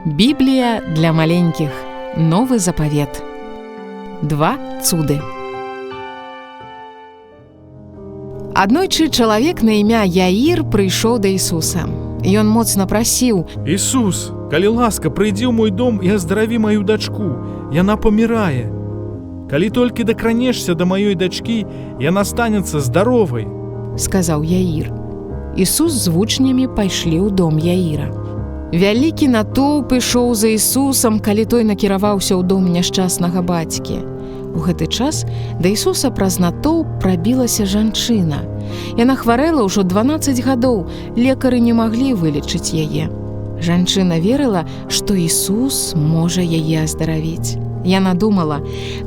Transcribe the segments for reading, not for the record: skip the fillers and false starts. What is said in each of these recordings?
Біблія для маленькіх. Новы запавет. 2 цуды. Аднойчы чалавек на імя Яір прыйшоў да Ісуса. Ён моцна прасіў: «Ісус, калі ласка, прыйдзі ў мой дом і аздараві маю дачку. Яна памірае. Калі толькі дакранешся да маёй дачкі, яна станецца здаровай», — сказаў Яір. Ісус з вучнямі пайшлі ў дом Яіра. Вялікі натоўп ішоў за Ісусам, калі той накіраваўся ў дом няшчаснага бацькі. У гэты час да Ісуса праз натоўп прабілася жанчына. Яна хварэла ўжо 12 гадоў, лекары не маглі вылечыць яе. Жанчына верыла, што Ісус можа яе аздаравіць. Яна думала: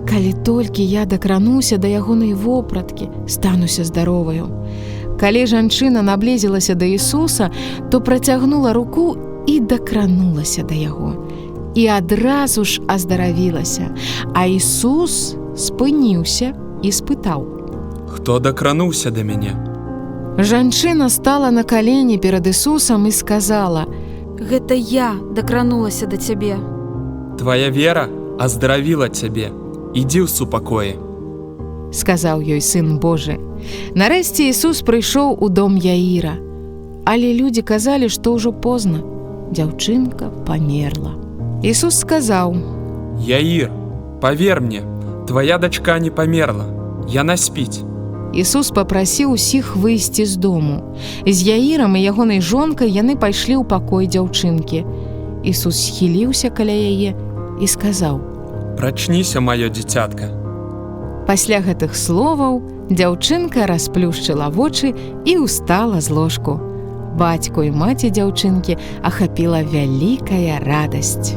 калі толькі я дакрануся да ягонай вопраткі, стануся здароваю. Калі жанчына наблізілася да Ісуса, то працягнула руку і дакранулася да яго. І адразу ж аздаравілася. А Ісус спыніўся і спытаў: «Хто дакрануўся да мяне?» Жанчына стала на калені перад Ісусам і сказала: «Гэта я дакранулася да цябе». «Твая вера аздаравіла цябе. Ідзі ў супакоі», — сказаў ёй Сын Божы. Нарэшце Ісус прыйшоў у дом Яіра. Але людзі казалі, што ўжо позна. Дзяўчынка памерла. Ісус сказаў: «Яір, павер мне, твая дачка не памерла. Яна спіць». Ісус папрасіў усіх выйсці з дому. З Яірам і ягонай жонкай яны пайшлі ў пакой дзяўчынкі. Ісус схіліўся каля яе і сказаў: «Прачніся, маё дзіцятка». Пасля гэтых словаў дзяўчынка расплюшчыла вочы і ўстала з ложку. Бацьку і маці дзяўчынкі ахапіла вялікая радасць.